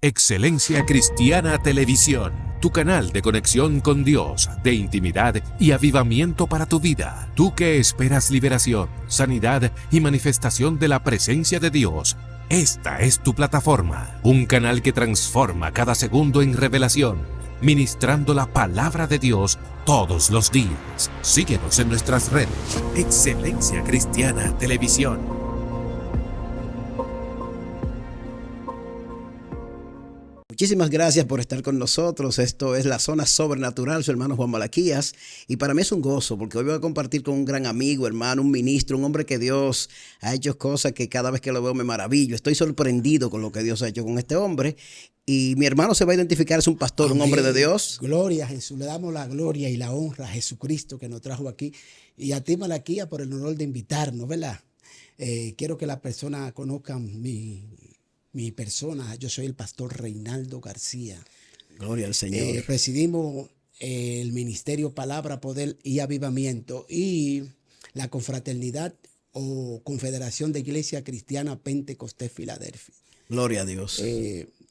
Excelencia Cristiana Televisión, tu canal de conexión con Dios, de intimidad y avivamiento para tu vida. Tú que esperas liberación, sanidad y manifestación de la presencia de Dios. Esta es tu plataforma, un canal que transforma cada segundo en revelación, ministrando la palabra de Dios todos los días. Síguenos en nuestras redes. Excelencia Cristiana Televisión. Muchísimas gracias por estar con nosotros. Esto es La Zona Sobrenatural, su hermano Juan Malaquías. Y para mí es un gozo porque hoy voy a compartir con un gran amigo, hermano, un ministro, un hombre que Dios ha hecho cosas que cada vez que lo veo me maravillo. Estoy sorprendido con lo que Dios ha hecho con este hombre. Y mi hermano se va a identificar, es un pastor, Amén. Un hombre de Dios. Gloria a Jesús. Le damos la gloria y la honra a Jesucristo que nos trajo aquí. Y a ti, Malaquías, por el honor de invitarnos, ¿verdad? Quiero que las personas conozcan mi persona. Yo soy el pastor Reinaldo García. Gloria al Señor. Presidimos el Ministerio Palabra, Poder y Avivamiento y la Confraternidad o Confederación de Iglesia Cristiana Pentecostés Filadelfia. Gloria a Dios.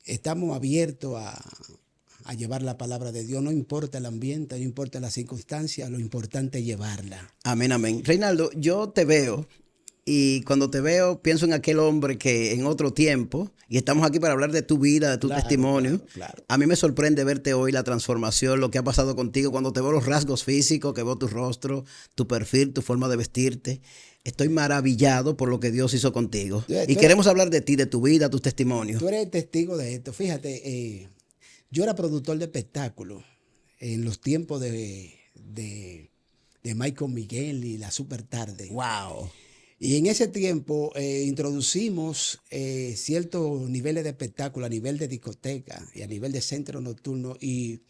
Estamos abiertos a llevar la palabra de Dios. No importa el ambiente, no importa las circunstancias, lo importante es llevarla. Amén, amén. Reinaldo, yo te veo. Y cuando te veo, pienso en aquel hombre que en otro tiempo, y estamos aquí para hablar de tu vida, de tu testimonio. Claro. A mí me sorprende verte hoy, la transformación, lo que ha pasado contigo, cuando te veo los rasgos físicos, que veo tu rostro, tu perfil, tu forma de vestirte. Estoy maravillado por lo que Dios hizo contigo. Y queremos hablar de ti, de tu vida, tus testimonios. Tú eres testigo de esto. Fíjate, yo era productor de espectáculos en los tiempos de Michael Miguel y la Super Tarde. ¡Wow! Y en ese tiempo introducimos ciertos niveles de espectáculo a nivel de discoteca y a nivel de centro nocturno, y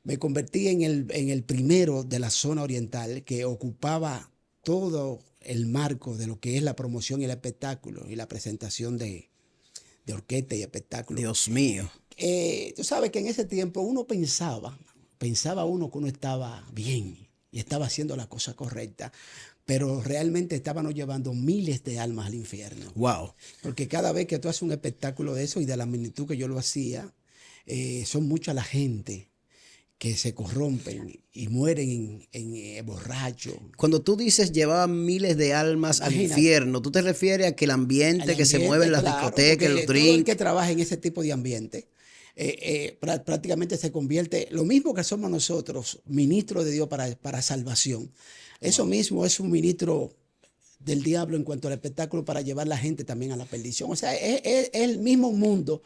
me convertí en el primero de la zona oriental que ocupaba todo el marco de lo que es la promoción y el espectáculo y la presentación de orquesta y espectáculo. Dios mío. Tú sabes que en ese tiempo uno pensaba uno que uno estaba bien y estaba haciendo la cosa correcta, pero realmente estábamos llevando miles de almas al infierno. Wow. Porque cada vez que tú haces un espectáculo de eso, y de la magnitud que yo lo hacía, son mucha la gente que se corrompen y mueren en borrachos. Cuando tú dices llevaban miles de almas al infierno, ¿tú te refieres a que el ambiente que se mueve en las discotecas, los drinks? Todo el que trabaja en ese tipo de ambiente prácticamente se convierte, lo mismo que somos nosotros, ministros de Dios para salvación. Eso mismo es un ministro del diablo en cuanto al espectáculo para llevar a la gente también a la perdición. O sea, es el mismo mundo,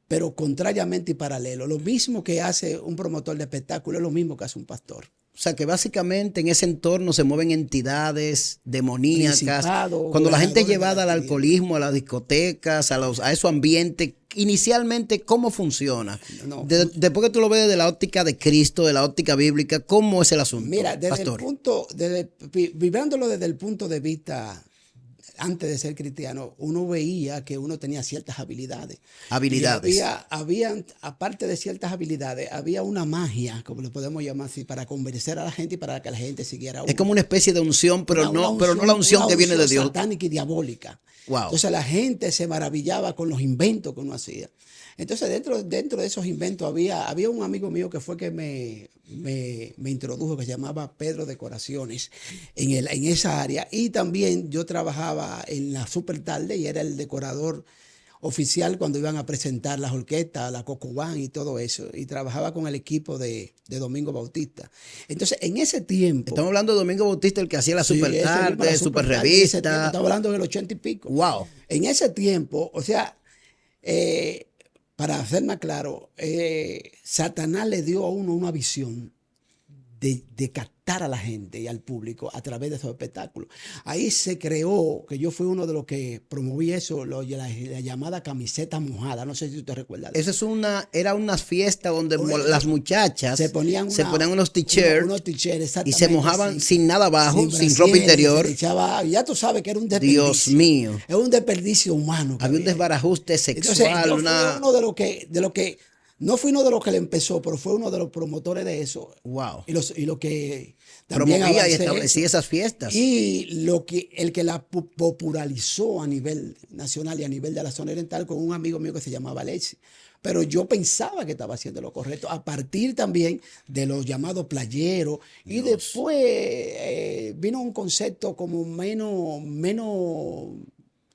pero contrariamente y paralelo. Lo mismo que hace un promotor de espectáculo es lo mismo que hace un pastor. O sea, que básicamente en ese entorno se mueven entidades demoníacas. Cuando la gente es llevada al alcoholismo, a las discotecas, a esos ambientes, inicialmente, ¿cómo funciona? No. Después que tú lo ves desde la óptica de Cristo, de la óptica bíblica, ¿cómo es el asunto? Mira, pastor? Vibrándolo desde el punto de vista antes de ser cristiano, uno veía que uno tenía ciertas habilidades. Habilidades. Había, aparte de ciertas habilidades, había una magia, como le podemos llamar así, para convencer a la gente y para que la gente siguiera a uno. Es como una especie de unción, pero no la unción que viene de Dios. Satánica y diabólica. Wow. Entonces la gente se maravillaba con los inventos que uno hacía. Entonces dentro de esos inventos había un amigo mío que fue que me introdujo, que se llamaba Pedro Decoraciones en esa área. Y también yo trabajaba en la Super Tarde y era el decorador oficial cuando iban a presentar las orquestas, la Cocobán y todo eso. Y trabajaba con el equipo de Domingo Bautista. Entonces, en ese tiempo... Estamos hablando de Domingo Bautista, el que hacía la Super Tarde, Super Revista. Estamos hablando del 80 y pico. Wow. En ese tiempo, o sea... para hacer más claro, Satanás le dio a uno una visión de captar a la gente y al público a través de esos espectáculos. Ahí se creó, que yo fui uno de los que promoví eso, la llamada camiseta mojada. No sé si usted recuerda. Eso era una fiesta donde las muchachas se ponían unos t-shirts y se mojaban sin nada abajo, sin ropa interior. Ya tú sabes que era un desperdicio. Dios mío. Es un desperdicio humano. Había un desbarajuste sexual. Entonces, yo fui uno de lo que No fui uno de los que le empezó, pero fue uno de los promotores de eso. Wow. Y lo que también Promovía y avancé establecía eso. esas fiestas. Y el que la popularizó a nivel nacional y a nivel de la zona oriental con un amigo mío que se llamaba Alexi. Pero yo pensaba que estaba haciendo lo correcto, a partir también de los llamados playeros. Y después vino un concepto como menos,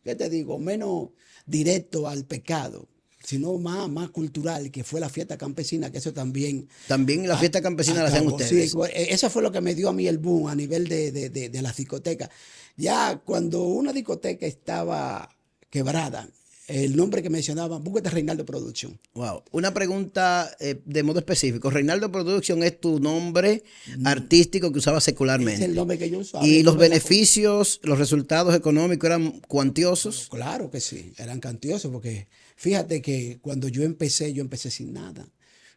¿qué te digo? Menos directo al pecado, sino más cultural, que fue la fiesta campesina, que eso también... También la fiesta campesina la hacían acabó. ustedes. Sí, eso fue lo que me dio a mí el boom a nivel de las discotecas. Ya cuando una discoteca estaba quebrada, el nombre que mencionaban, búsquete Reinaldo Production. Wow. Una pregunta de modo específico. Reinaldo Production es tu nombre artístico que usabas secularmente. Es el nombre que yo usaba. ¿Y los beneficios, los resultados económicos eran cuantiosos? Claro que sí, eran cantiosos, porque fíjate que cuando yo empecé sin nada.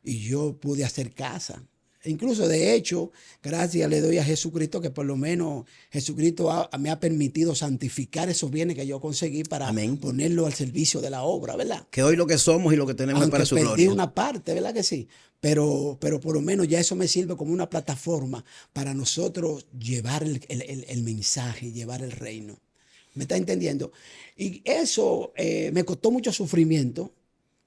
Y yo pude hacer casa. Incluso, de hecho, gracias le doy a Jesucristo, que por lo menos Jesucristo me ha permitido santificar esos bienes que yo conseguí para Amén. ponerlo al servicio de la obra, ¿verdad? Que hoy lo que somos y lo que tenemos es Aunque para su perdí gloria. una parte, ¿verdad que sí? Pero por lo menos ya eso me sirve como una plataforma para nosotros llevar el mensaje, llevar el reino. ¿Me está entendiendo? Y eso me costó mucho sufrimiento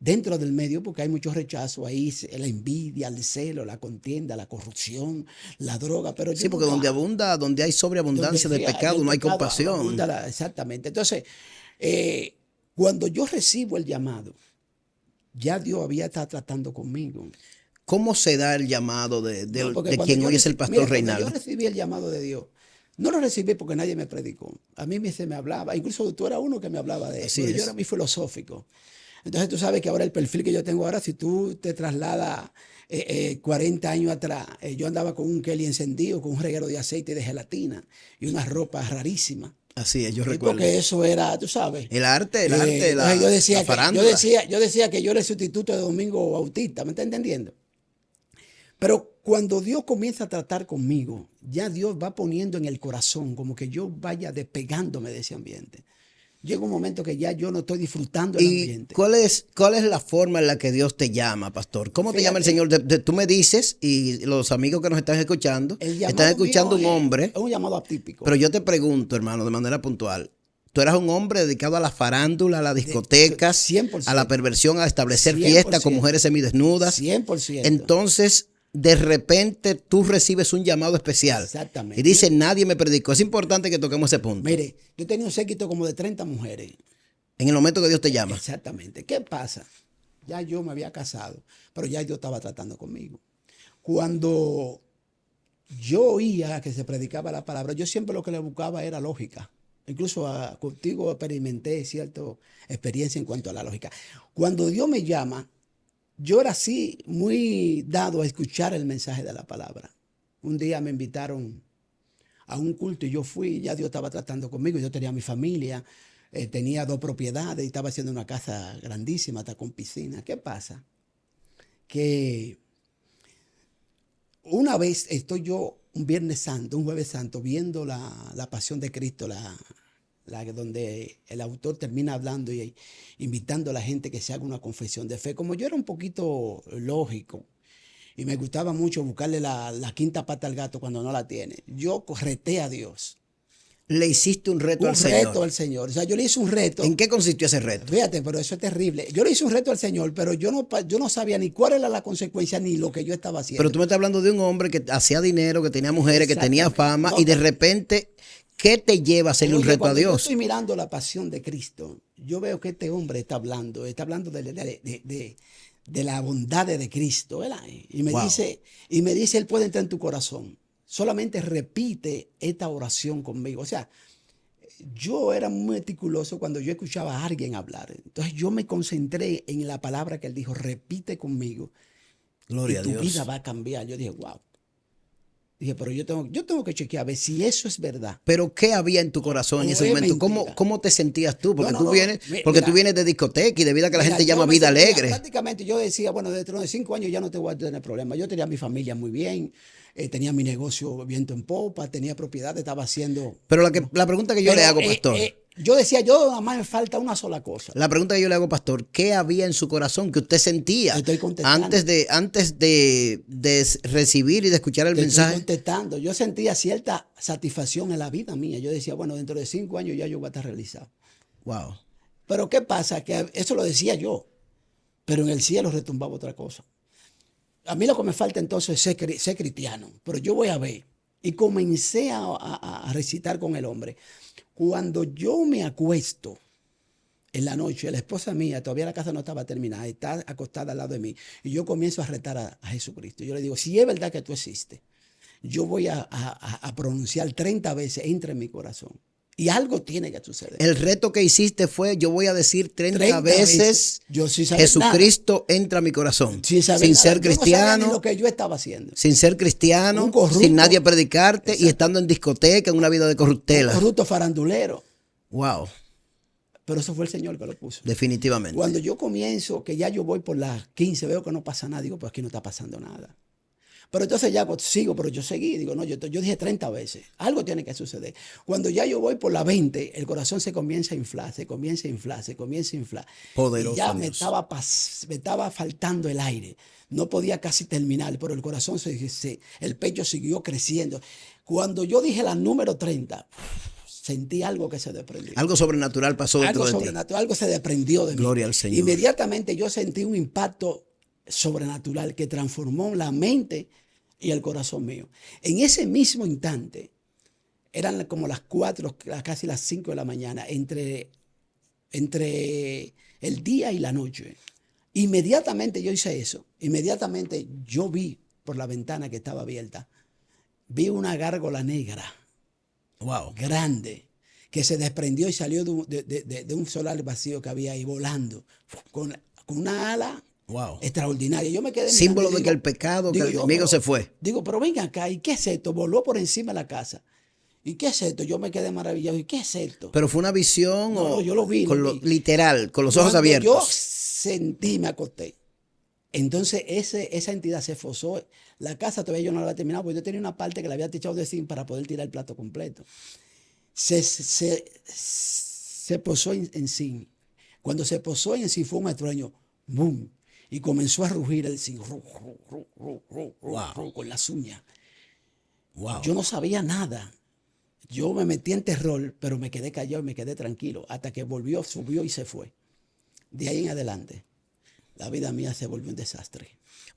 dentro del medio, porque hay mucho rechazo ahí, la envidia, el celo, la contienda, la corrupción, la droga. Pero Sí, porque donde hay sobreabundancia de pecado, no hay compasión. Exactamente. Entonces, cuando yo recibo el llamado, ya Dios había estado tratando conmigo. ¿Cómo se da el llamado de quien hoy es el pastor Reinaldo? Cuando yo recibí el llamado de Dios, no lo recibí porque nadie me predicó. A mí se me hablaba, incluso tú eras uno que me hablaba de eso. Yo era muy filosófico. Entonces tú sabes que ahora el perfil que yo tengo ahora, si tú te trasladas 40 años atrás, yo andaba con un Kelly encendido, con un reguero de aceite y de gelatina y unas ropas rarísimas. Así es, yo recuerdo. Porque eso era, tú sabes. El arte, la farándula. Yo decía que yo era el sustituto de Domingo Bautista, ¿me está entendiendo? Pero cuando Dios comienza a tratar conmigo, ya Dios va poniendo en el corazón como que yo vaya despegándome de ese ambiente. Llega un momento que ya yo no estoy disfrutando el ambiente. ¿Cuál es la forma en la que Dios te llama, pastor? ¿Cómo te llama el Señor? Tú me dices, y los amigos que nos están escuchando, un hombre. Es un llamado atípico. Pero yo te pregunto, hermano, de manera puntual. ¿Tú eras un hombre dedicado a la farándula, a las discotecas, 100%. a la perversión, a establecer 100%. fiestas con mujeres semidesnudas? 100%. Entonces, de repente tú recibes un llamado especial. Exactamente. Y dice, nadie me predicó. Es importante que toquemos ese punto. Mire, yo tenía un séquito como de 30 mujeres. En el momento que Dios te llama. Exactamente. ¿Qué pasa? Ya yo me había casado, pero ya Dios estaba tratando conmigo. Cuando yo oía que se predicaba la palabra, yo siempre lo que le buscaba era lógica. Incluso contigo experimenté cierta experiencia en cuanto a la lógica. Cuando Dios me llama, yo era así muy dado a escuchar el mensaje de la palabra. Un día me invitaron a un culto y yo fui, ya Dios estaba tratando conmigo, yo tenía mi familia, tenía 2 propiedades y estaba haciendo una casa grandísima, hasta con piscina. ¿Qué pasa? Que una vez estoy yo un Viernes Santo, un Jueves Santo, viendo la Pasión de Cristo, donde el autor termina hablando y invitando a la gente que se haga una confesión de fe. Como yo era un poquito lógico y me gustaba mucho buscarle la quinta pata al gato cuando no la tiene, yo reté a Dios. Le hiciste un reto al Señor. Un reto al Señor. O sea, yo le hice un reto. ¿En qué consistió ese reto? Fíjate, pero eso es terrible. Yo le hice un reto al Señor, pero yo no sabía ni cuál era la consecuencia ni lo que yo estaba haciendo. Pero tú me estás hablando de un hombre que hacía dinero, que tenía mujeres, que tenía fama y de repente, ¿qué te lleva a hacerle un reto a Dios? Yo estoy mirando la pasión de Cristo. Yo veo que este hombre está hablando de la bondad de Cristo, ¿verdad? Y me dice, Él puede entrar en tu corazón. Solamente repite esta oración conmigo. O sea, yo era muy meticuloso cuando yo escuchaba a alguien hablar. Entonces yo me concentré en la palabra que él dijo, repite conmigo. Gloria a Dios. Tu vida va a cambiar. Yo dije, wow. Dije, pero yo tengo que chequear a ver si eso es verdad. Pero ¿qué había en tu corazón en ese momento? ¿Cómo te sentías tú? Porque tú vienes de discoteca y de vida que la gente llama vida alegre. Prácticamente yo decía, bueno, dentro de 5 años ya no te voy a tener problemas. Yo tenía mi familia muy bien, tenía mi negocio viento en popa, tenía propiedades, estaba haciendo... Pero la pregunta que yo le hago, pastor... Yo decía, yo nada más me falta una sola cosa. La pregunta que yo le hago, pastor, ¿qué había en su corazón que usted sentía Te estoy contestando. antes de recibir y de escuchar el Te estoy mensaje? contestando. Yo sentía cierta satisfacción en la vida mía. Yo decía, bueno, dentro de 5 años ya yo voy a estar realizado. Wow. Pero ¿qué pasa? Que eso lo decía yo, pero en el cielo retumbaba otra cosa. A mí lo que me falta entonces es ser cristiano, pero yo voy a ver. Y comencé a recitar con el hombre. Cuando yo me acuesto en la noche, la esposa mía, todavía la casa no estaba terminada, está acostada al lado de mí, y yo comienzo a retar a Jesucristo. Yo le digo, si es verdad que tú existes, yo voy a pronunciar 30 veces, entra en mi corazón. Y algo tiene que suceder. El reto que hiciste fue, yo voy a decir 30 veces, veces, yo sin saber Jesucristo entra a mi corazón. Sin saber sin nada. ser Yo no sabía cristiano, ni lo que yo estaba haciendo. sin ser cristiano, Un corrupto. sin nadie predicarte y Exacto. estando en discoteca, en una vida de Un corruptela. corrupto farandulero. Wow, Pero eso fue el Señor que lo puso. definitivamente. Cuando yo comienzo, que ya yo voy por las 15, veo que no pasa nada, digo, pues aquí no está pasando nada. Pero entonces ya sigo, pero yo seguí, digo, no, yo dije 30 veces, algo tiene que suceder. Cuando ya yo voy por la 20, el corazón se comienza a inflar, se comienza a inflar, se comienza a inflar. Poderoso Y ya Dios. me estaba faltando el aire. No podía casi terminar, pero el corazón, el pecho siguió creciendo. Cuando yo dije la número 30, sentí algo que se desprendió. Algo sobrenatural pasó dentro Algo de ti. sobrenatural, algo se desprendió de mí. Gloria al Señor. Inmediatamente yo sentí un impacto sobrenatural que transformó la mente y el corazón mío. En ese mismo instante, eran como las 4, casi las 5 de la mañana, entre el día y la noche. Inmediatamente yo hice eso. Inmediatamente yo vi por la ventana que estaba abierta, vi una gárgola negra, Wow. grande, que se desprendió y salió de un solar vacío que había ahí volando, con una ala Wow. extraordinaria. Yo me quedé Símbolo mirando y de que el pecado, que el yo, enemigo pero- se fue. Digo, pero venga acá, ¿y qué es esto? Voló por encima de la casa. ¿Y qué es esto? Yo me quedé maravillado. ¿Y qué es esto? Pero fue una visión No, o no, yo lo vi, con lo vi. literal, con los ojos Cuando yo abiertos. sentí, me acosté. Entonces esa entidad se esforzó. La casa todavía yo no la había terminado, porque yo tenía una parte que la había techado de zinc para poder tirar el plato completo. Se posó en zinc. Cuando se posó en zinc fue un estruendo, ¡boom! Y comenzó a rugir el zinc, Wow. con las uñas. Wow. Yo no sabía nada. Yo me metí en terror, pero me quedé callado y me quedé tranquilo hasta que volvió, subió y se fue. De ahí en adelante, la vida mía se volvió un desastre.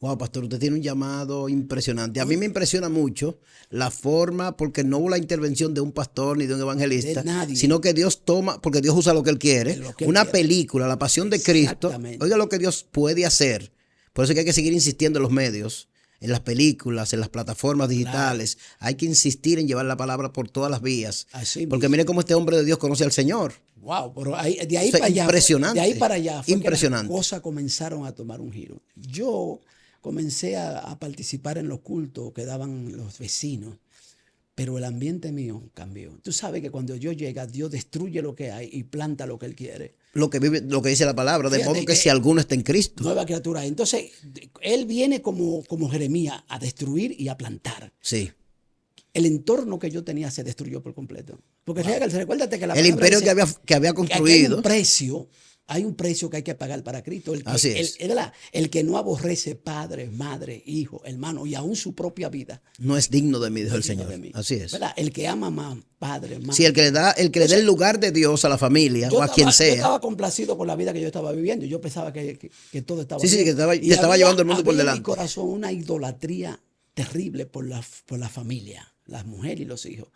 Wow, pastor, usted tiene un llamado impresionante. A mí me impresiona mucho la forma, porque no hubo la intervención de un pastor ni de un evangelista, De nadie. sino que Dios toma, porque Dios usa lo que Él quiere. Lo que Él Una quiere. película, La Pasión de Cristo. Exactamente. Oiga lo que Dios puede hacer. Por eso es que hay que seguir insistiendo en los medios, en las películas, en las plataformas digitales. Hay que insistir en llevar la palabra por todas las vías. Así Porque mismo. mire cómo este hombre de Dios conoce al Señor. Wow, pero de ahí O sea, para allá, impresionante. de ahí para allá fue Impresionante. que las cosas comenzaron a tomar un giro. Yo comencé a participar en los cultos que daban los vecinos, pero el ambiente mío cambió. Tú sabes que cuando Dios llega, Dios destruye lo que hay y planta lo que Él quiere. Lo que dice la palabra, de Fíjate modo que que- si alguno está en Cristo. Nueva criatura. Entonces, Él viene como Jeremías a destruir y a plantar. Sí. El entorno que yo tenía se destruyó por completo. Porque recuérdate que la El palabra imperio dice que había que aquí construido. hay un precio que hay que pagar para Cristo. Así es. El que no aborrece padre, madre, hijo, hermano y aún su propia vida. No es digno de mí, dijo el digno Señor. de mí. Así es. ¿Verdad? El que ama más padre, madre. Sí, el que le da el lugar de Dios a la familia o a quien Yo sea. estaba complacido con la vida que yo estaba viviendo. Yo pensaba que todo estaba Sí, sí, bien. que te Y estaba llevando el mundo por había en delante. mi corazón una idolatría terrible por la familia, las mujeres y los hijos.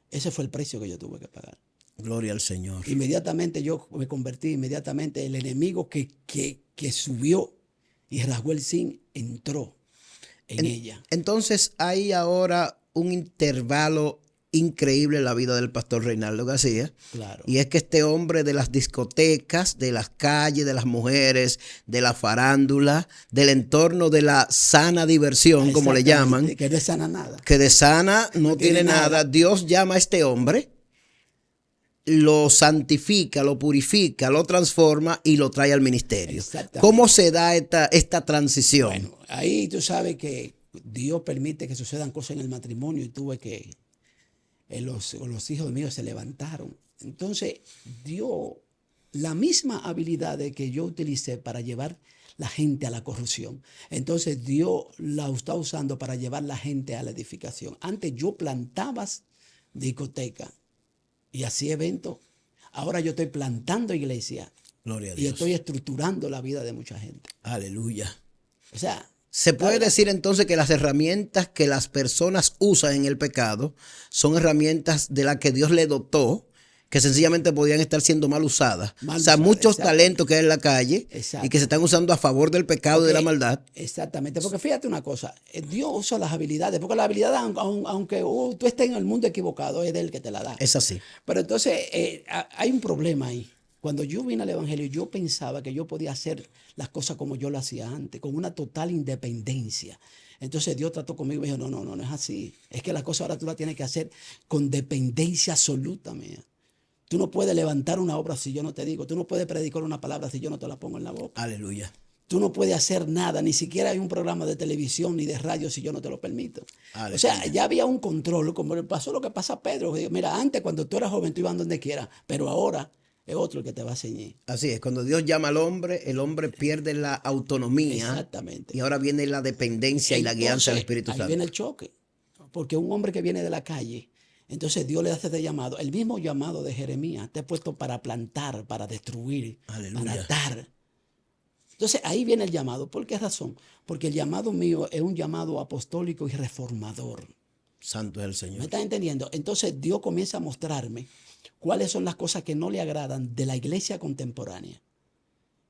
Ese fue el precio que yo tuve que pagar. Gloria al Señor. Inmediatamente yo me convertí, inmediatamente el enemigo que subió y rasgó el zinc entró en ella. Entonces hay ahora un intervalo increíble en la vida del pastor Reinaldo García. Claro. Y es que este hombre de las discotecas, de las calles, de las mujeres, de la farándula, del entorno de la sana diversión, como le Exactamente, llaman, que no es sana nada. que de sana no tiene tiene nada. nada. Dios llama a este hombre, lo santifica, lo purifica, lo transforma y lo trae al ministerio. Exactamente. ¿Cómo se da esta transición? Bueno, ahí tú sabes que Dios permite que sucedan cosas en el matrimonio y tuve que los hijos míos se levantaron. Entonces, dio la misma habilidad de que yo utilicé para llevar la gente a la corrupción. Entonces, Dios la está usando para llevar la gente a la edificación. Antes yo plantaba discoteca y hacía eventos. Ahora yo estoy plantando iglesia. Gloria a Y Dios. estoy estructurando la vida de mucha gente. Aleluya. O sea, Se puede decir entonces que las herramientas que las personas usan en el pecado son herramientas de las que Dios le dotó, que sencillamente podían estar siendo mal usadas. Mal O sea, usadas, muchos exacto. talentos que hay en la calle Exacto. y que se están usando a favor del pecado y de la maldad. Exactamente, porque fíjate una cosa, Dios usa las habilidades, porque la habilidad, aunque tú estés en el mundo equivocado, es de Él que te la da. Es así. Pero entonces hay un problema ahí. Cuando yo vine al Evangelio, yo pensaba que yo podía hacer las cosas como yo lo hacía antes, con una total independencia. Entonces Dios trató conmigo y me dijo, no es así. Es que las cosas ahora tú las tienes que hacer con dependencia absoluta mía. Tú no puedes levantar una obra si yo no te digo. Tú no puedes predicar una palabra si yo no te la pongo en la boca. Aleluya. Tú no puedes hacer nada, ni siquiera hay un programa de televisión ni de radio si yo no te lo permito. Aleluya. O sea, ya había un control, como le pasó lo que pasa a Pedro. Mira, antes cuando tú eras joven tú ibas donde quieras, pero ahora es otro el que te va a ceñir. Así es, cuando Dios llama al hombre, el hombre pierde la autonomía. Exactamente. Y ahora viene la dependencia y la guianza del Entonces, Espíritu ahí Santo. viene el choque. Porque un hombre que viene de la calle, entonces Dios le hace de llamado. El mismo llamado de Jeremías te ha puesto para plantar, para destruir, Aleluya. para atar. Entonces ahí viene el llamado. ¿Por qué razón? Porque el llamado mío es un llamado apostólico y reformador. Santo es el ¿Me Señor. estás entendiendo? Entonces Dios comienza a mostrarme cuáles son las cosas que no le agradan de la iglesia contemporánea.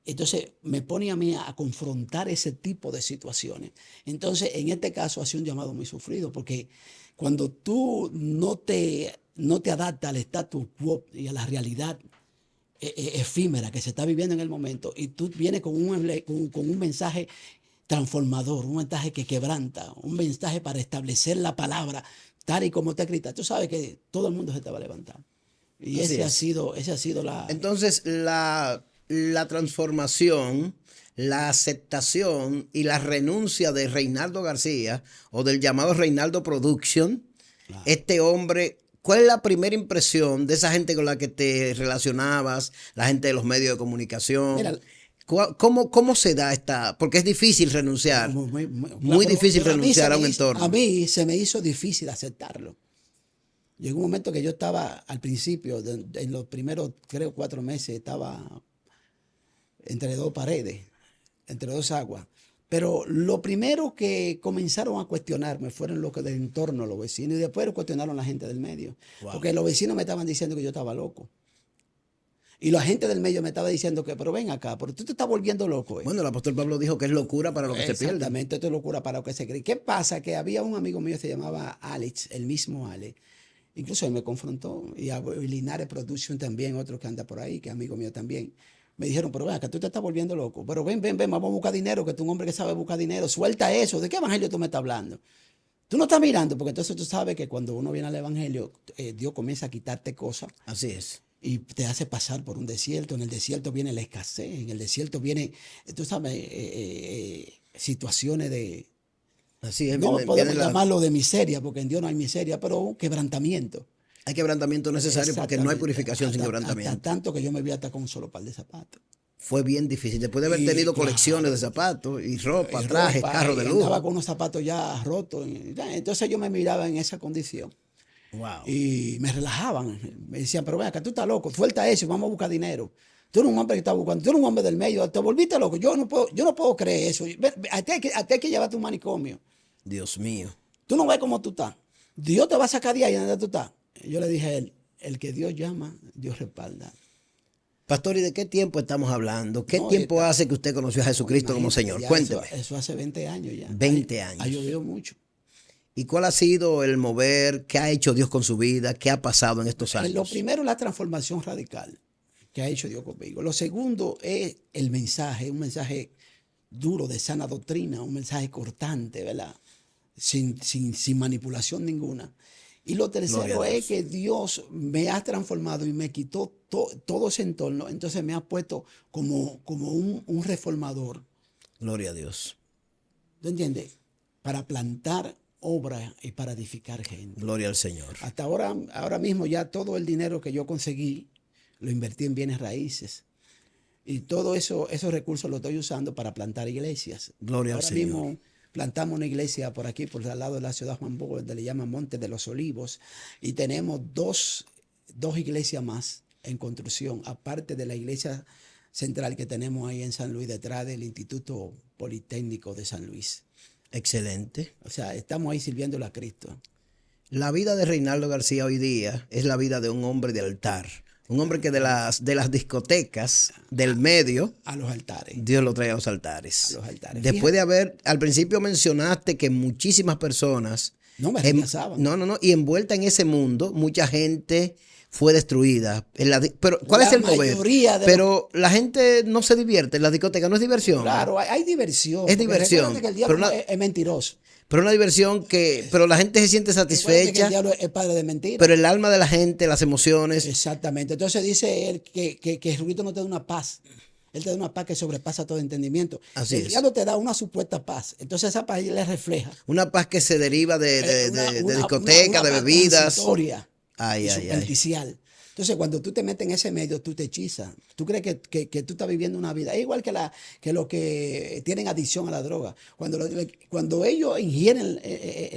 Entonces me pone a mí a confrontar ese tipo de situaciones. Entonces en este caso ha sido un llamado muy sufrido porque cuando tú no te adaptas al status quo y a la realidad efímera que se está viviendo en el momento y tú vienes con un mensaje transformador, un mensaje que quebranta, un mensaje para establecer la palabra tal y como está escrita, tú sabes que todo el mundo se te va a levantar. Y Así ese es. ha sido la... Entonces, la transformación, la aceptación y la renuncia de Reinaldo García o del llamado Reinaldo Production, este hombre, ¿cuál es la primera impresión de esa gente con la que te relacionabas, la gente de los medios de comunicación? Mira, ¿Cómo se da esta? Porque es difícil renunciar, muy difícil pero renunciar a un entorno. A mí se me hizo difícil aceptarlo. Llegó un momento que yo estaba al principio, en los primeros 3 o 4 meses, estaba entre dos paredes, entre dos aguas. Pero lo primero que comenzaron a cuestionarme fueron los que del entorno, los vecinos, y después cuestionaron la gente del medio. Wow. Porque los vecinos me estaban diciendo que yo estaba loco. Y la gente del medio me estaba diciendo que, pero ven acá, pero tú te estás volviendo loco. Bueno, el apóstol Pablo dijo que es locura para lo que se pierde. Exactamente, esto es locura para lo que se cree. ¿Qué pasa? Que había un amigo mío que se llamaba Alex, el mismo Alex. Incluso él me confrontó. Y Linares Production también, otro que anda por ahí, que es amigo mío también. Me dijeron, pero ven acá, tú te estás volviendo loco. Pero ven, vamos a buscar dinero, que tú eres un hombre que sabe buscar dinero. Suelta eso. ¿De qué evangelio tú me estás hablando? Tú no estás mirando, porque entonces tú sabes que cuando uno viene al evangelio, Dios comienza a quitarte cosas. Así es. Y te hace pasar por un desierto. En el desierto viene la escasez. En el desierto viene, tú sabes, situaciones de... Así es. No podemos llamarlo de miseria, porque en Dios no hay miseria, pero un quebrantamiento. Hay quebrantamiento necesario porque no hay purificación sin Hasta quebrantamiento. tanto que yo me vi hasta con un solo par de zapatos. Fue bien difícil. Después de haber tenido colecciones de zapatos y ropa, trajes, carros de lujo. Andaba con unos zapatos ya rotos. Entonces yo me miraba en esa condición. Wow. Y me relajaban. Me decían, pero ven acá, tú estás loco, suelta eso, vamos a buscar dinero. Tú eres un hombre que está buscando, tú eres un hombre del medio, te volviste loco. Yo no puedo creer eso. Hasta hay que llevarte a un manicomio. Dios mío. Tú no ves cómo tú estás. Dios te va a sacar de ahí donde tú estás. Yo le dije a él, el que Dios llama, Dios respalda. Pastor, ¿y de qué tiempo estamos hablando? ¿Qué tiempo hace que usted conoció a Jesucristo como Señor? Cuénteme. Eso hace 20 años ya. 20 años. Ha llovido mucho. ¿Y cuál ha sido el mover? ¿Qué ha hecho Dios con su vida? ¿Qué ha pasado en estos años? Lo primero es la transformación radical que ha hecho Dios conmigo. Lo segundo es el mensaje, un mensaje duro de sana doctrina, un mensaje cortante, ¿verdad? Sin manipulación ninguna. Y lo tercero es que Dios me ha transformado y me quitó todo ese entorno. Entonces me ha puesto como un reformador. Gloria a Dios. ¿Tú entiendes? Para plantar obra y para edificar gente. Gloria al Señor. Hasta ahora mismo ya todo el dinero que yo conseguí lo invertí en bienes raíces. Y todo eso, esos recursos los estoy usando para plantar iglesias. Gloria al Ahora Señor. mismo plantamos una iglesia por aquí, por al lado de la ciudad de Juan Bosco, donde le llaman Monte de los Olivos. Y tenemos dos iglesias más en construcción, aparte de la iglesia central que tenemos ahí en San Luis, detrás del Instituto Politécnico de San Luis. Excelente. O sea, estamos ahí sirviéndole a Cristo. La vida de Reinaldo García hoy día es la vida de un hombre de altar. Un hombre que de las discotecas del medio, A los altares. Dios lo trae a los altares. A los altares. Después de haber, al principio mencionaste que muchísimas personas, No me rechazaban. y envuelta en ese mundo, mucha gente fue destruida. Pero, ¿cuál La es el mover? mayoría de Pero la gente no se divierte en la discoteca, no es diversión. Claro, hay diversión. Es porque diversión, recuerda que el diablo pero es mentiroso. Pero una diversión pero la gente se siente Recuerda que satisfecha, el diablo es padre de mentiras. pero el alma de la gente, las emociones. Exactamente. Entonces dice él que Jesucristo no te da una paz. Él te da una paz que sobrepasa todo entendimiento. Así El es. diablo te da una supuesta paz. Entonces esa paz le refleja. Una paz que se deriva de Una discoteca, de paz bebidas. transitoria Ay, y ay, ay. superficial. Entonces, cuando tú te metes en ese medio, tú te hechizas. Tú crees que tú estás viviendo una vida. Es igual que los que tienen adicción a la droga. Cuando ellos ingieren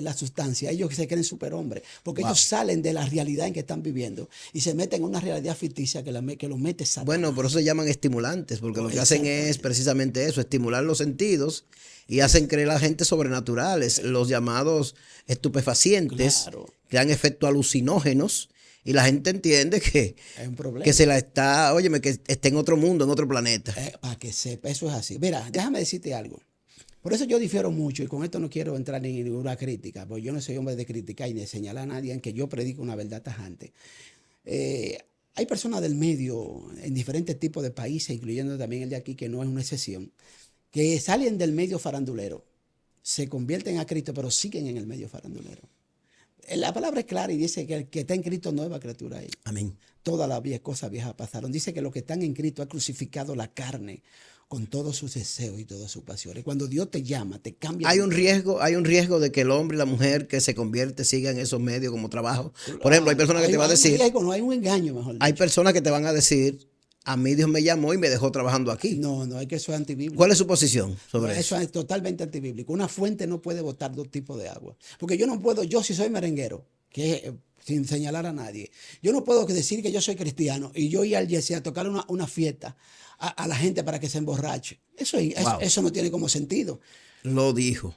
la sustancia, ellos se creen superhombres. Porque ellos salen de la realidad en que están viviendo y se meten en una realidad ficticia que los mete Satanás. Bueno, por eso se llaman estimulantes, porque lo que hacen es Exactamente. precisamente eso, estimular los sentidos y hacen creer a la gente sobrenaturales, los llamados estupefacientes, Claro. que dan efectos alucinógenos. Y la gente entiende que Es un problema. se la está, óyeme, que está en otro mundo, en otro planeta. Para que sepa, eso es así. Mira, déjame decirte algo. Por eso yo difiero mucho y con esto no quiero entrar en ninguna crítica, porque yo no soy hombre de criticar y de señalar a nadie en que yo predico una verdad tajante. Hay personas del medio en diferentes tipos de países, incluyendo también el de aquí, que no es una excepción, que salen del medio farandulero, se convierten a Cristo, pero siguen en el medio farandulero. La palabra es clara y dice que el que está en Cristo nueva criatura es. Amén. Todas las cosas viejas pasaron. Dice que los que están en Cristo ha crucificado la carne con todos sus deseos y todas sus pasiones. Cuando Dios te llama, te cambia. Hay un riesgo de que el hombre y la mujer que se convierte sigan en esos medios como trabajo. Por ejemplo, hay personas que te van a decir, No hay un engaño, mejor dicho. hay personas que te van a decir, a mí Dios me llamó y me dejó trabajando aquí. No, es que eso es antibíblico. ¿Cuál es su posición sobre eso? Eso es totalmente antibíblico. Una fuente no puede botar dos tipos de agua. Porque yo si soy merenguero, que sin señalar a nadie, yo no puedo decir que yo soy cristiano y yo ir al Jesse a tocar una fiesta a la gente para que se emborrache. Eso no tiene como sentido. Lo dijo.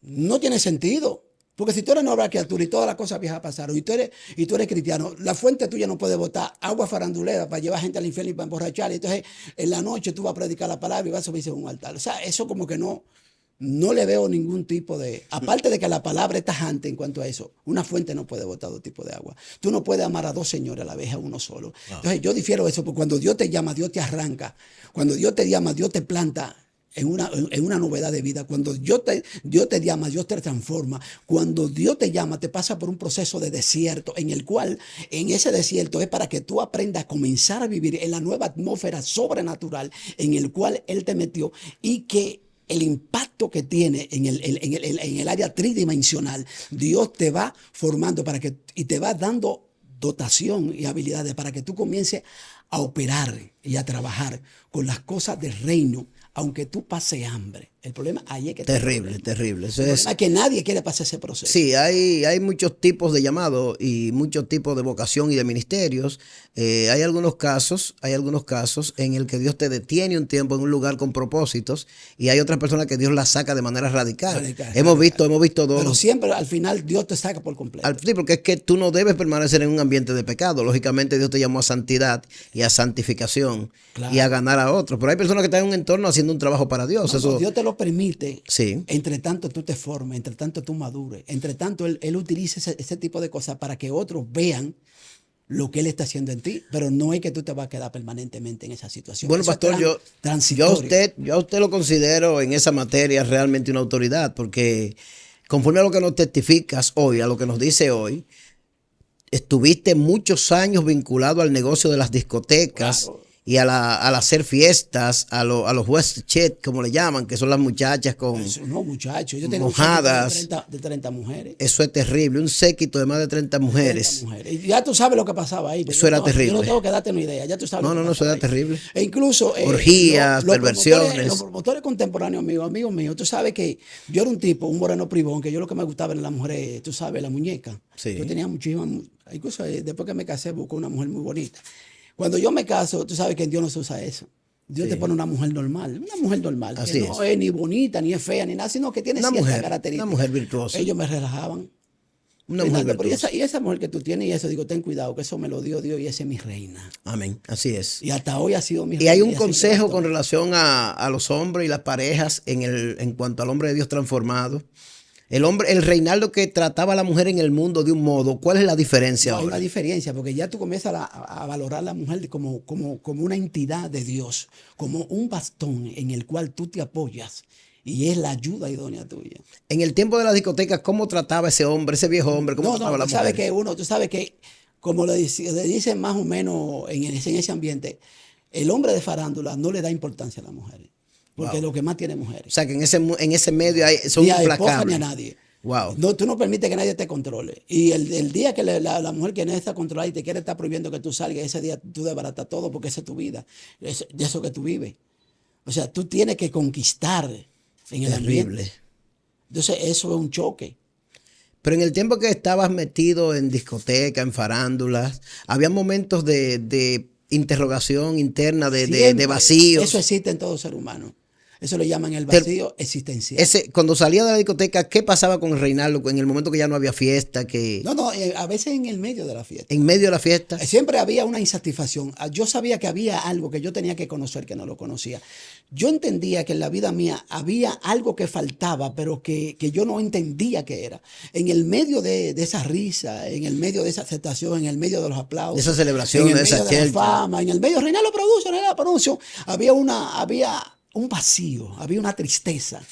No tiene sentido. Porque si tú eres nueva criatura y todas las cosas viejas pasaron y tú eres cristiano, la fuente tuya no puede botar agua farandulera para llevar gente al infierno y para emborrachar. Entonces, en la noche tú vas a predicar la palabra y vas a subirse a un altar. O sea, eso como que no le veo ningún tipo de... Aparte de que la palabra es tajante en cuanto a eso, una fuente no puede botar dos tipos de agua. Tú no puedes amar a dos señores a la vez, a uno solo. Entonces, yo difiero eso, porque cuando Dios te llama, Dios te arranca. Cuando Dios te llama, Dios te planta en una novedad de vida. Cuando Dios te llama, Dios te transforma. Cuando Dios te llama, te pasa por un proceso de desierto, en el cual, en ese desierto, es para que tú aprendas a comenzar a vivir en la nueva atmósfera sobrenatural en el cual Él te metió y que el impacto que tiene en el área tridimensional, Dios te va formando y te va dando dotación y habilidades para que tú comiences a operar y a trabajar con las cosas del reino, aunque tú pases hambre. El problema ahí es que... Terrible. Eso el problema es que nadie quiere pasar ese proceso. Sí, hay muchos tipos de llamados y muchos tipos de vocación y de ministerios. Hay algunos casos en el que Dios te detiene un tiempo en un lugar con propósitos y hay otras personas que Dios las saca de manera radical. Hemos visto dos. Pero siempre al final Dios te saca por completo. Sí, porque es que tú no debes permanecer en un ambiente de pecado. Lógicamente Dios te llamó a santidad y a santificación y a ganar a otros. Pero hay personas que están en un entorno haciendo un trabajo para Dios. Eso, Dios te lo permite. Sí. Entre tanto tú te formes, entre tanto tú madures, entre tanto Él utiliza ese tipo de cosas para que otros vean lo que Él está haciendo en ti, pero no es que tú te vas a quedar permanentemente en esa situación. Bueno, eso pastor, yo a usted lo considero en esa materia realmente una autoridad, porque conforme a lo que nos testificas hoy, a lo que nos dice hoy, estuviste muchos años vinculado al negocio de las discotecas. Claro. y al hacer fiestas, a los Westchet, como le llaman, que son las muchachas con Eso, no, muchachos. Yo tenía mojadas. un séquito de 30 mujeres. Eso es terrible, un séquito de más de 30 mujeres. 30 mujeres. Y ya tú sabes lo que pasaba ahí. Eso era terrible. Yo no tengo que darte una idea. Ya tú sabes No, lo que no, eso era pasaba ahí. terrible. E incluso Orgías, perversiones. Los promotores contemporáneos amigos míos, tú sabes que yo era un tipo, un moreno privón, que yo lo que me gustaba era la mujer, tú sabes, la muñeca. Sí. Yo tenía muchísimas, incluso después que me casé busco una mujer muy bonita. Cuando yo me caso, tú sabes que en Dios no se usa eso. Dios te pone una mujer normal, Así que no es ni bonita, ni es fea, ni nada, sino que tiene Una ciertas mujer, características. una mujer virtuosa. Ellos me relajaban. Una mujer Pero virtuosa. y esa mujer que tú tienes, y eso, digo, ten cuidado, que eso me lo dio Dios y esa es mi reina. Amén, así es. Y hasta hoy ha sido mi Y reina. hay un así consejo que con relación a los hombres y las parejas en cuanto al hombre de Dios transformado. El Reinaldo que trataba a la mujer en el mundo de un modo, ¿cuál es la diferencia no, hay ahora? una diferencia, porque ya tú comienzas a valorar a la mujer como una entidad de Dios, como un bastón en el cual tú te apoyas y es la ayuda idónea tuya. En el tiempo de la discoteca, ¿cómo trataba ese hombre, ese viejo hombre? ¿Cómo trataba a la tú sabes mujer? tú sabes que, como le dicen más o menos en ese ambiente, el hombre de farándula no le da importancia a las mujeres, porque Wow. lo que más tiene O mujeres. sea, que en ese medio son Ni a esposa ni a implacables. nadie. Wow. No, tú no permites que nadie te controle. Y el día que la mujer que no está controlada y te quiere estar prohibiendo que tú salgas, ese día tú desbaratas todo porque esa es tu vida, de eso que tú vives. O sea, tú tienes que conquistar en el Terrible. ambiente. Entonces, eso es un choque. Pero en el tiempo que estabas metido en discoteca, en farándulas, había momentos de interrogación interna, de Siempre. vacíos. Eso existe en todo ser humano. Eso lo llaman el vacío existencial. Cuando salía de la discoteca, ¿qué pasaba con el Reinaldo en el momento que ya no había fiesta? Que No, a veces en el medio de la fiesta. en medio de la fiesta. Siempre había una insatisfacción. Yo sabía que había algo que yo tenía que conocer que no lo conocía. Yo entendía que en la vida mía había algo que faltaba, pero que yo no entendía qué era. En el medio de esa risa, en el medio de esa aceptación, en el medio de los aplausos, De esa celebración, en el de esa medio de la chelcha. fama, en el medio Reinaldo Production, había un vacío, había una tristeza.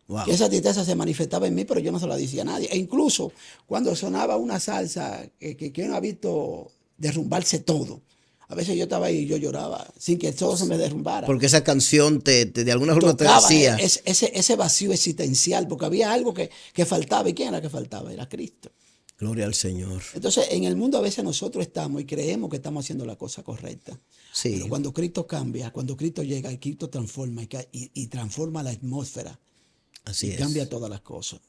Wow. Que esa tristeza se manifestaba en mí, pero yo no se la decía a nadie. E incluso cuando sonaba una salsa que uno ha visto derrumbarse todo, a veces yo estaba ahí y yo lloraba sin que todo se me derrumbara. Porque esa canción de alguna forma te Tocaba decía. ese vacío existencial, porque había algo que faltaba. ¿Y quién era que faltaba? Era Cristo. Gloria al Señor. Entonces, en el mundo a veces nosotros estamos y creemos que estamos haciendo la cosa correcta. Sí. Pero cuando Cristo cambia, cuando Cristo llega y Cristo transforma y transforma la atmósfera, Así es. cambia todas las cosas.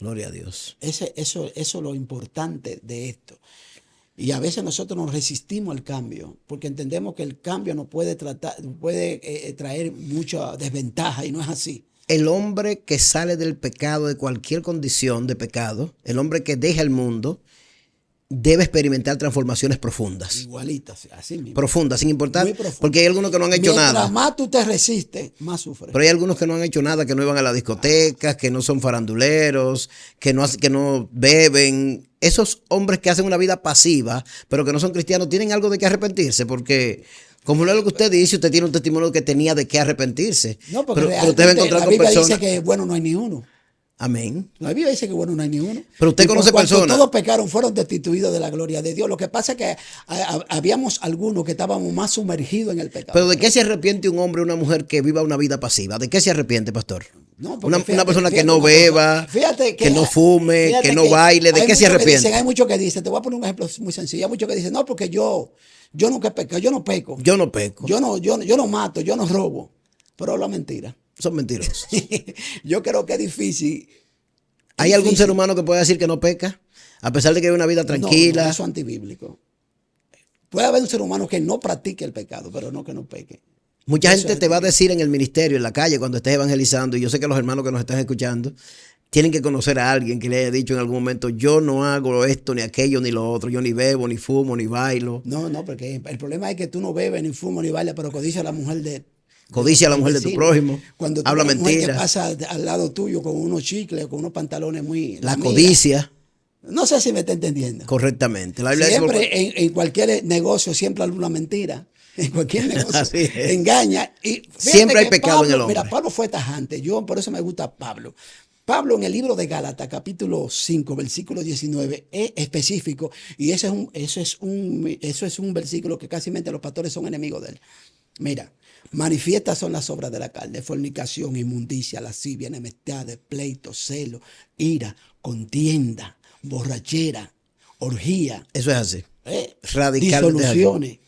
Gloria a Dios. Eso es lo importante de esto. Y a veces nosotros nos resistimos al cambio, porque entendemos que el cambio nos puede traer mucha desventaja, y no es así. El hombre que sale del pecado, de cualquier condición de pecado, el hombre que deja el mundo, debe experimentar transformaciones profundas. Igualitas, así mismo. Profundas, sin importar. Muy profundas. Porque hay algunos que no han hecho Mientras nada. más tú te resistes, más sufres. Pero hay algunos que no han hecho nada, que no iban a la discoteca, que no son faranduleros, que no beben. Esos hombres que hacen una vida pasiva, pero que no son cristianos, tienen algo de qué arrepentirse, porque como es lo que usted dice, usted tiene un testimonio que tenía de qué arrepentirse. No, porque pero usted va a encontrar la con Biblia personas. dice que bueno no hay ni uno. Amén. La Biblia dice que bueno no hay ni uno. Pero usted Y por conoce cuanto personas. todos pecaron, fueron destituidos de la gloria de Dios. Lo que pasa es que habíamos algunos que estábamos más sumergidos en el pecado. Pero ¿de qué se arrepiente un hombre o una mujer que viva una vida pasiva? ¿De qué se arrepiente, pastor? No, porque Una persona que fíjate no una cosa. beba, Fíjate que no fume, fíjate que no baile, ¿de hay qué se muchos que arrepiente? hay muchos que dicen, te voy a poner un ejemplo muy sencillo. Hay muchos que dicen, no, porque yo nunca he pecado, yo no peco. Yo no peco. Yo no mato, yo no robo. Pero habla mentira. Son mentirosos. Yo creo que es difícil. ¿Hay algún ser humano que pueda decir que no peca? A pesar de que vive una vida tranquila. No, eso es antibíblico. Puede haber un ser humano que no practique el pecado, pero no que no peque. Mucha Eso gente es te va a decir en el ministerio, en la calle, cuando estés evangelizando, y yo sé que los hermanos que nos están escuchando tienen que conocer a alguien que le haya dicho en algún momento, yo no hago esto, ni aquello, ni lo otro, yo ni bebo, ni fumo, ni bailo. No, porque el problema es que tú no bebes, ni fumas, ni bailas, pero codicia a la mujer de... Codicia a la mujer de tu vecino. prójimo, Cuando tú habla ves una mujer mentira. que pasa al lado tuyo con unos chicles, con unos pantalones muy... La amiga. codicia, No sé si me está entendiendo. correctamente. La Biblia dice, Siempre en cualquier negocio siempre hay una mentira. En cualquier negocio Así es. engaña. Y fíjate Siempre hay que pecado en el hombre. Mira, Pablo fue tajante. Yo por eso me gusta Pablo. Pablo en el libro de Gálatas, capítulo 5, versículo 19, es específico, y eso es un versículo que casi los pastores son enemigos de él. Mira, manifiestas son las obras de la carne: fornicación, inmundicia, lascivia, enemistad, pleito, celo, ira, contienda, borrachera, orgía, Eso es así. Radicalmente disoluciones,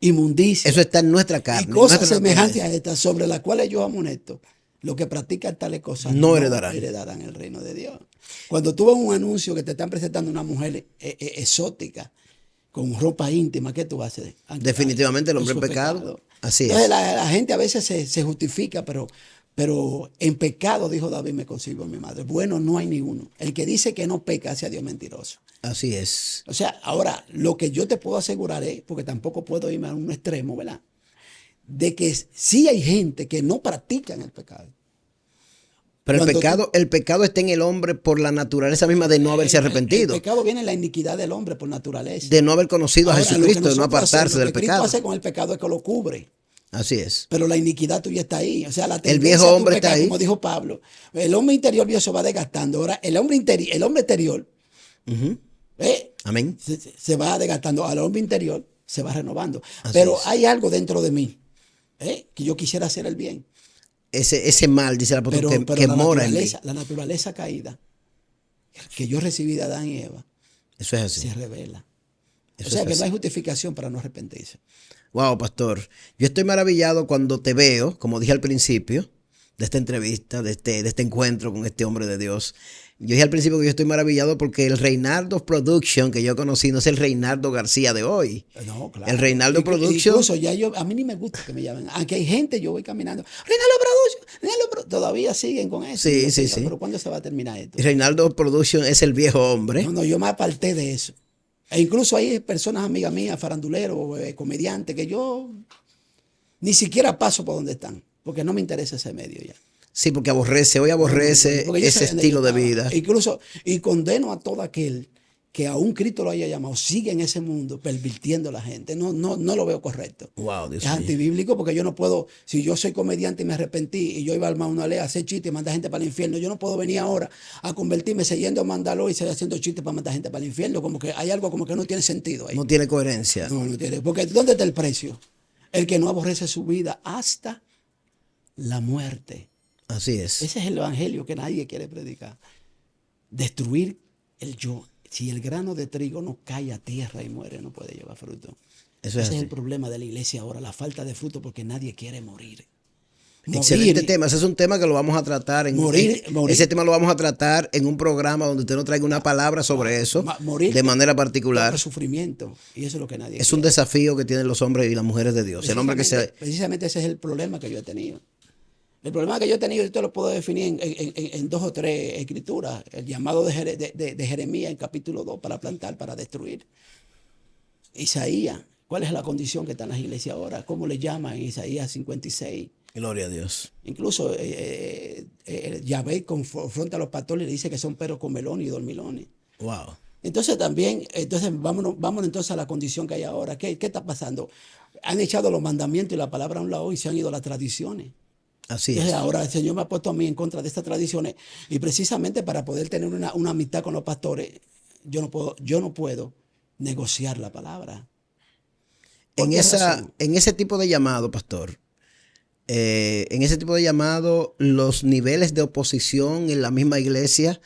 inmundicia. Eso está en nuestra carne. Y cosas nuestra semejantes naturaleza. a estas, sobre las cuales yo amonesto: los que practican tales cosas No heredarán. heredarán el reino de Dios. Cuando tú ves un anuncio que te están presentando una mujer exótica, con ropa íntima, ¿qué tú haces? Definitivamente el hombre Eso en es pecado. Así Entonces es. la gente a veces se justifica, pero en pecado, dijo David, me concibo a mi madre. Bueno, no hay ni uno. El que dice que no peca hace a Dios mentiroso. Así es. O sea, ahora, lo que yo te puedo asegurar es, porque tampoco puedo irme a un extremo, ¿verdad? De que sí hay gente que no practican el pecado. Pero Cuando el pecado está en el hombre por la naturaleza misma de no haberse El arrepentido, pecado viene en la iniquidad del hombre por naturaleza. de no haber conocido a Ahora, lo que Jesucristo, de no nosotros apartarse hacemos, del lo que Cristo pecado. hace con el pecado es que lo cubre. Así es. Pero la iniquidad tuya está ahí. O sea, la El tendencia viejo a tu hombre está pecar, ahí. como dijo Pablo. El hombre interior viejo se va desgastando. Ahora, el hombre exterior Ujú. Amén. se va desgastando. Al hombre interior se va renovando. Así Pero es. hay algo dentro de mí que yo quisiera hacer el bien. Ese mal, dice el apóstol, Pero que mora en mí. la naturaleza caída que yo recibí de Adán y Eva Eso es así. se revela. Eso O sea es que así. no hay justificación para no arrepentirse. Wow, pastor. Yo estoy maravillado cuando te veo, como dije al principio de esta entrevista, de este encuentro con este hombre de Dios. Yo dije al principio que yo estoy maravillado porque el Reinaldo Production que yo conocí no es el Reinaldo García de hoy. No, claro. El Reinaldo Production. Incluso ya a mí ni me gusta que me llamen. Aunque hay gente, yo voy caminando. Reinaldo Production. Todavía siguen con eso. Sí, Yo sí, pienso, sí. pero ¿cuándo se va a terminar esto? Reinaldo Production es el viejo hombre. No, yo me aparté de eso. E incluso hay personas amigas mías, faranduleros, comediantes, que yo ni siquiera paso por donde están, porque no me interesa ese medio ya. Sí, porque hoy aborrece Porque yo ese sé dónde estilo yo de estaba. vida. Incluso, y condeno a todo aquel que aún Cristo lo haya llamado, sigue en ese mundo pervirtiendo a la gente. No lo veo correcto. Wow, Dios Es mío. antibíblico porque yo no puedo, si yo soy comediante y me arrepentí y yo iba al Maunalé a hacer chistes y mandar gente para el infierno, yo no puedo venir ahora a convertirme siguiendo a Mandaló y seguir haciendo chistes para mandar gente para el infierno. Como que hay algo como que no tiene sentido ahí. No tiene coherencia. No tiene. Porque ¿dónde está el precio? El que no aborrece su vida hasta la muerte. Así es. Ese es el evangelio que nadie quiere predicar. Destruir el yo. Si el grano de trigo no cae a tierra y muere, no puede llevar fruto. Eso es Ese es así. el problema de la iglesia ahora, la falta de fruto, porque nadie quiere morir. Excelente tema. Ese es un tema que lo vamos a tratar Morir. Ese tema lo vamos a tratar en un programa donde usted nos traiga una palabra sobre eso Morir de manera particular. por sufrimiento. Y eso es lo que nadie Es quiere. un desafío que tienen los hombres y las mujeres de Dios. El hombre que se Precisamente ese es el problema que yo he tenido. El problema que yo he tenido, yo te lo puedo definir en dos o tres escrituras. El llamado de Jeremías en capítulo 2 para plantar, para destruir. Isaías, ¿cuál es la condición que está en las iglesias ahora? ¿Cómo le llaman en Isaías 56? Gloria a Dios. Incluso Yahvé confronta a los pastores y le dice que son perros con melones y dormilones. Wow. Entonces vámonos entonces a la condición que hay ahora. ¿Qué está pasando? Han echado los mandamientos y la palabra a un lado y se han ido a las tradiciones. Así Entonces es. ahora el Señor me ha puesto a mí en contra de estas tradiciones y precisamente para poder tener una amistad con los pastores, yo no puedo negociar la palabra. ¿Por qué razón? En ese tipo de llamado, pastor, en ese tipo de llamado, los niveles de oposición en la misma iglesia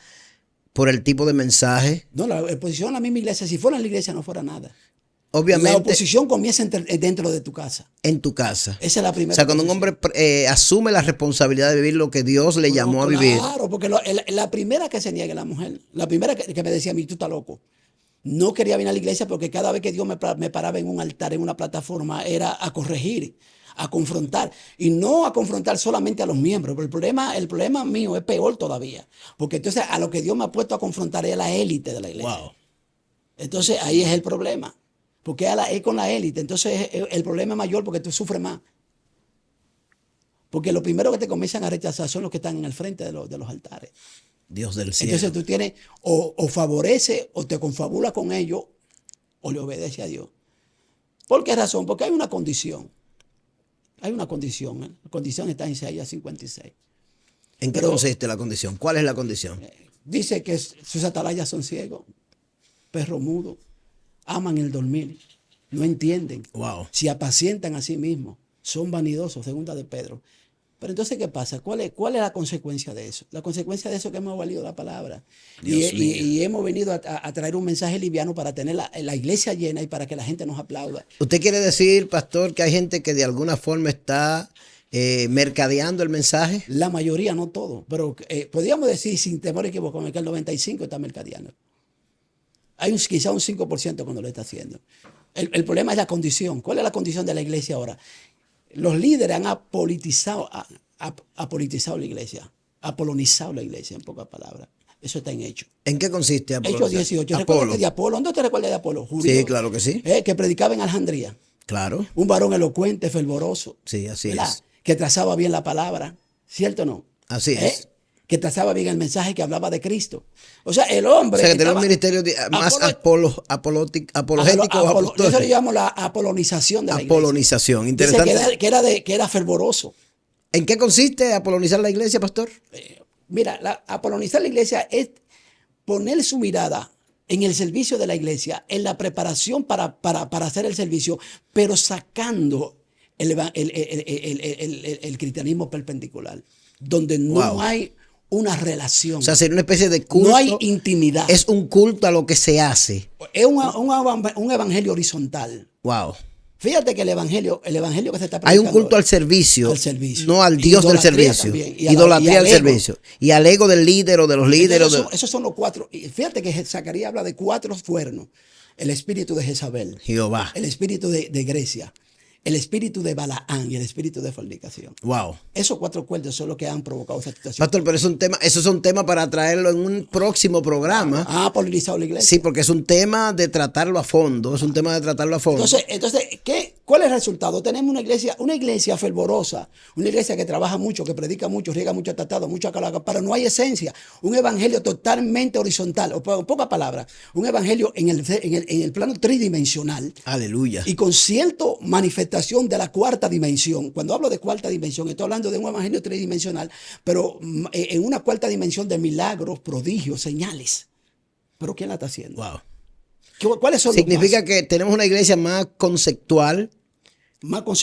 por el tipo de mensaje, No, la oposición a la misma iglesia, si fuera en la iglesia no fuera nada. La obviamente oposición comienza dentro de tu casa. en tu casa. Esa es la O primera. sea, cuando un oposición. hombre asume la responsabilidad de vivir lo que Dios le llamó a vivir. Claro, porque la primera que se niega la mujer, la primera que me decía a mí, tú estás loco. No quería venir a la iglesia porque cada vez que Dios me paraba en un altar, en una plataforma, era a corregir, a confrontar. Y no a confrontar solamente a los miembros. Pero el problema mío es peor todavía. Porque entonces a lo que Dios me ha puesto a confrontar es a la élite de la iglesia. Wow. Entonces ahí es el problema. Porque es con la élite. Entonces el problema es mayor porque tú sufres más. Porque lo primero que te comienzan a rechazar son los que están en el frente de los altares. Dios del cielo. Entonces tú tienes o favorece o te confabula con ellos o le obedece a Dios. ¿Por qué razón? Porque hay una condición. Hay una condición. La condición está en Isaías 56. ¿En qué consiste la condición? ¿Cuál es la condición? Dice que sus atalayas son ciegos, perro mudo, aman el dormir, no entienden, Wow. se apacientan a sí mismos, son vanidosos, segunda de Pedro. Pero entonces, ¿qué pasa? ¿Cuál es la consecuencia de eso? La consecuencia de eso es que hemos valido la palabra. Y hemos venido a traer un mensaje liviano para tener la iglesia llena y para que la gente nos aplauda. ¿Usted quiere decir, pastor, que hay gente que de alguna forma está mercadeando el mensaje? La mayoría, no todo, pero podríamos decir sin temor a equivocarme que el 95% está mercadeando. Hay quizá un 5% cuando lo está haciendo. El problema es la condición. ¿Cuál es la condición de la iglesia ahora? Los líderes han apolitizado la iglesia, apolonizado la iglesia, en pocas palabras. Eso está en Hechos. ¿En qué consiste Hechos 18. ¿Recuerdas de Apolo? ¿Dónde te recuerdas de Apolo? Judío, Sí, claro que sí. Que predicaba en Alejandría. Claro. Un varón elocuente, fervoroso. Sí, así ¿verdad? es. Que trazaba bien la palabra. ¿Cierto o no? Así es. Que trazaba bien el mensaje que hablaba de Cristo. O sea, el hombre. O sea, que tenía un ministerio más apologético. Eso le llamamos la apolonización de la iglesia. Apolonización. Interesante. Dice que era fervoroso. ¿En qué consiste apolonizar la iglesia, pastor? Mira, apolonizar la iglesia es poner su mirada en el servicio de la iglesia, en la preparación para hacer el servicio, pero sacando el cristianismo perpendicular, donde no hay una relación. O sea, sería una especie de culto. No hay intimidad. Es un culto a lo que se hace. Es un evangelio horizontal. Wow. Fíjate que el evangelio que se está predicando. Hay un culto al servicio. No al Dios del servicio. Idolatría al servicio. Y al ego del líder o de los líderes. Esos son los 4. Y fíjate que Zacarías habla de 4 cuernos. El espíritu de Jezabel. Jehová. El espíritu de Grecia. El espíritu de Balaán y el espíritu de fornicación. Wow. Esos 4 cuernos son los que han provocado esa situación. Pastor, pero eso es un tema para traerlo en un próximo programa. Ha polarizado la iglesia. Sí, porque es un tema de tratarlo a fondo. Es un tema de tratarlo a fondo. Entonces ¿cuál es el resultado? Tenemos una iglesia fervorosa, una iglesia que trabaja mucho, que predica mucho, riega mucho tratado, mucho acá, pero no hay esencia. Un evangelio totalmente horizontal, o en pocas palabras, un evangelio en el plano tridimensional. Aleluya. Y con cierta manifestación de la 4ª dimensión. Cuando hablo de 4ª dimensión, estoy hablando de un evangelio tridimensional, pero en una 4ª dimensión de milagros, prodigios, señales. ¿Pero quién la está haciendo? Wow. ¿Cuáles son Significa que tenemos una iglesia más conceptual,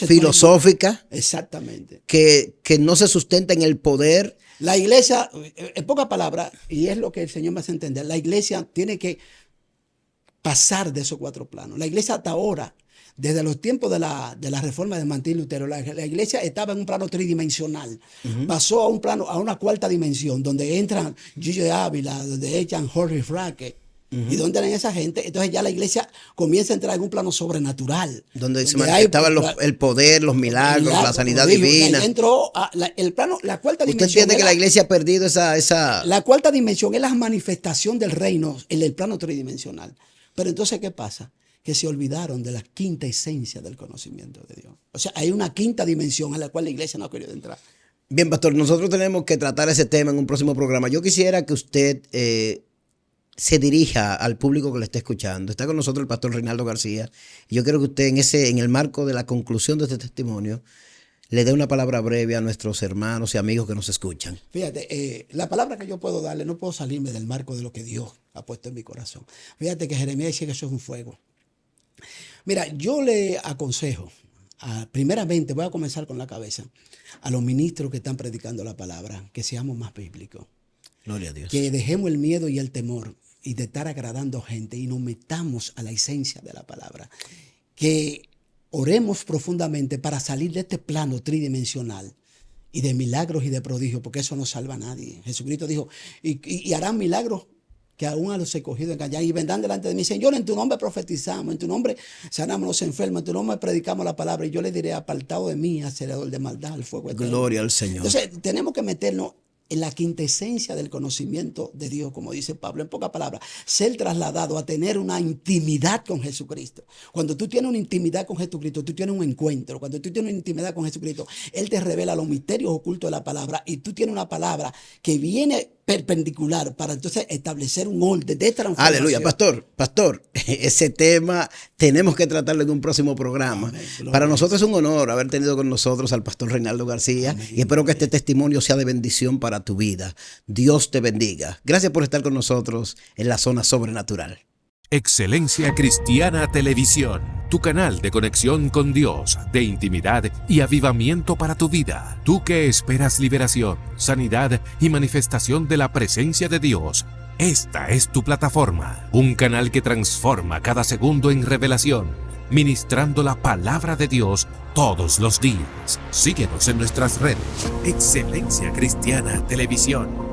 filosófica. Exactamente. Que no se sustenta en el poder. La iglesia, en pocas palabras, y es lo que el Señor me hace entender, la iglesia tiene que pasar de esos 4 planos. La iglesia hasta ahora, desde los tiempos de la reforma de Martín Lutero, la iglesia estaba en un plano tridimensional. Pasó a un plano, a una 4ª dimensión, donde entran Gillo de Ávila, donde echan Jorge Frake. ¿Y dónde eran esa gente? Entonces ya la iglesia comienza a entrar en un plano sobrenatural. Donde se manifestaba el poder, los milagros, la sanidad divina. Entró el plano, la 4ª dimensión. ¿Usted entiende que la iglesia ha perdido esa... La 4ª dimensión es la manifestación del reino en el plano tridimensional. Pero entonces, ¿qué pasa? Que se olvidaron de la 5ª esencia del conocimiento de Dios. O sea, hay una 5ª dimensión a la cual la iglesia no ha querido entrar. Bien, pastor, nosotros tenemos que tratar ese tema en un próximo programa. Yo quisiera que usted... se dirija al público que le esté escuchando. Está con nosotros el pastor Reinaldo García. Y yo quiero que usted en el marco de la conclusión de este testimonio le dé una palabra breve a nuestros hermanos y amigos que nos escuchan. Fíjate, la palabra que yo puedo darle, no puedo salirme del marco de lo que Dios ha puesto en mi corazón. Fíjate que Jeremías dice que eso es un fuego. Mira, yo le aconsejo, primeramente voy a comenzar con la cabeza, a los ministros que están predicando la palabra, que seamos más bíblicos. Gloria a Dios. Que dejemos el miedo y el temor y de estar agradando gente y nos metamos a la esencia de la palabra. Que oremos profundamente para salir de este plano tridimensional y de milagros y de prodigios, porque eso no salva a nadie. Jesucristo dijo, y harán milagros que aún a los escogidos engañarán y vendrán delante de mí. Señor, en tu nombre profetizamos, en tu nombre sanamos a los enfermos, en tu nombre predicamos la palabra y yo les diré, apartado de mí, hacedor de maldad, el fuego eterno. Gloria al Señor. Entonces, tenemos que meternos en la quintesencia del conocimiento de Dios, como dice Pablo, en pocas palabras, ser trasladado a tener una intimidad con Jesucristo. Cuando tú tienes una intimidad con Jesucristo, tú tienes un encuentro. Cuando tú tienes una intimidad con Jesucristo, Él te revela los misterios ocultos de la palabra y tú tienes una palabra que viene perpendicular para entonces establecer un orden de transformación. Aleluya, pastor, ese tema tenemos que tratarlo en un próximo programa. Amén. Para nosotros es un honor haber tenido con nosotros al pastor Reinaldo García. Amén. Y espero que este testimonio sea de bendición para tu vida. Dios te bendiga. Gracias por estar con nosotros en la zona sobrenatural. Excelencia Cristiana Televisión, tu canal de conexión con Dios, de intimidad y avivamiento para tu vida. Tú que esperas liberación, sanidad y manifestación de la presencia de Dios. Esta es tu plataforma, un canal que transforma cada segundo en revelación, ministrando la palabra de Dios todos los días. Síguenos en nuestras redes. Excelencia Cristiana Televisión.